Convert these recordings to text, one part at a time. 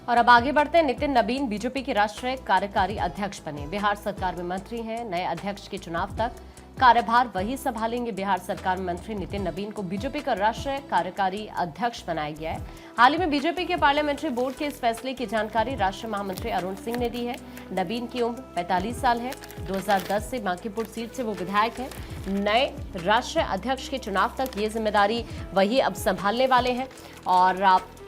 और अब आगे बढ़ते हैं। नितिन नवीन बीजेपी के राष्ट्रीय कार्यकारी अध्यक्ष बने। बिहार सरकार में मंत्री हैं। नए अध्यक्ष के चुनाव तक कार्यभार वही संभालेंगे। बिहार सरकार में मंत्री नितिन नवीन को बीजेपी का राष्ट्रीय कार्यकारी अध्यक्ष बनाया गया है। हाल ही में बीजेपी के पार्लियामेंट्री बोर्ड के इस फैसले की जानकारी राष्ट्रीय महामंत्री अरुण सिंह ने दी है। नवीन की उम्र 45 साल है। 2010 से बांकीपुर सीट से वो विधायक है। नए राष्ट्रीय अध्यक्ष के चुनाव तक ये जिम्मेदारी वही अब संभालने वाले हैं। और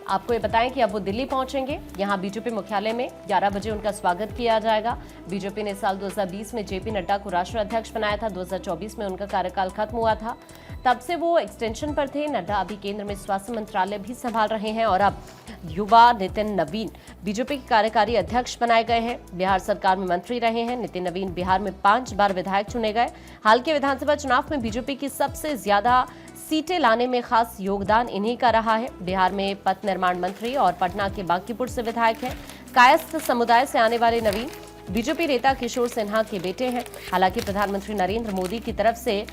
आपको ये बताएं कि अब वो दिल्ली पहुंचेंगे। यहां बीजेपी मुख्यालय में 11 बजे उनका स्वागत किया जाएगा। बीजेपी ने साल 2020 में जेपी नड्डा को राष्ट्रीय अध्यक्ष बनाया था। 2024 में उनका कार्यकाल खत्म हुआ था, तब से वो एक्सटेंशन पर थे। नड्डा अभी केंद्र में स्वास्थ्य मंत्रालय भी संभाल रहे हैं और अब युवा नितिन नवीन बीजेपी के कार्यकारी अध्यक्ष बनाए गए हैं। बिहार सरकार में मंत्री रहे हैं। नितिन नवीन बिहार में 5 बार विधायक चुने गए। हाल के विधानसभा चुनाव में बीजेपी की सबसे ज्यादा सीटें लाने में खास योगदान इन्हीं का रहा है। बिहार में पथ निर्माण मंत्री और पटना के बांकीपुर से विधायक हैं। कायस्थ समुदाय से आने वाले नवीन बीजेपी नेता किशोर सिन्हा के बेटे हैं। हालांकि प्रधानमंत्री नरेंद्र मोदी की तरफ से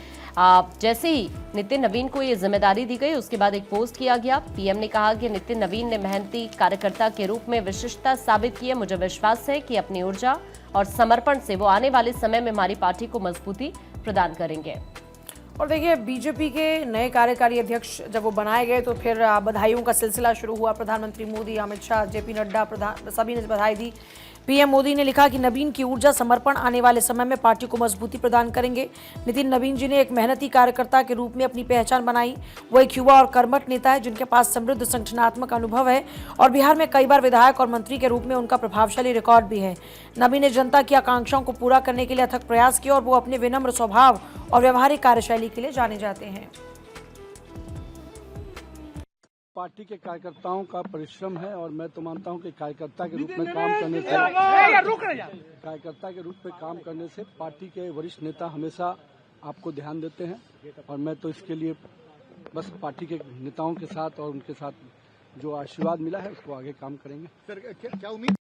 जैसे ही नितिन नवीन को ये जिम्मेदारी दी गई, उसके बाद एक पोस्ट किया गया। पीएम ने कहा कि नितिन नवीन ने मेहनती कार्यकर्ता के रूप में विशिष्टता साबित की है। मुझे विश्वास है कि अपनी ऊर्जा और समर्पण से वो आने वाले समय में हमारी पार्टी को मजबूती प्रदान करेंगे। और देखिए, बीजेपी के नए कार्यकारी अध्यक्ष जब वो बनाए गए तो फिर बधाइयों का सिलसिला शुरू हुआ। प्रधानमंत्री मोदी, अमित शाह, जेपी नड्डा सभी ने बधाई दी। पीएम मोदी ने लिखा कि नवीन की ऊर्जा समर्पण आने वाले समय में पार्टी को मजबूती प्रदान करेंगे। नितिन नवीन जी ने एक मेहनती कार्यकर्ता के रूप में अपनी पहचान बनाई। वो एक युवा और कर्मठ नेता है जिनके पास समृद्ध संगठनात्मक अनुभव है और बिहार में कई बार विधायक और मंत्री के रूप में उनका प्रभावशाली रिकॉर्ड भी है। नवीन ने जनता की आकांक्षाओं को पूरा करने के लिए अथक प्रयास किए और वो अपने विनम्र स्वभाव और व्यवहारिक कार्यशैली के लिए जाने जाते हैं। पार्टी के कार्यकर्ताओं का परिश्रम है और मैं तो मानता हूं कि कार्यकर्ता के रूप में काम करने से पार्टी के वरिष्ठ नेता हमेशा आपको ध्यान देते हैं और मैं तो इसके लिए बस पार्टी के नेताओं के साथ और उनके साथ जो आशीर्वाद मिला है उसको आगे काम करेंगे। सर, क्या उम्मीद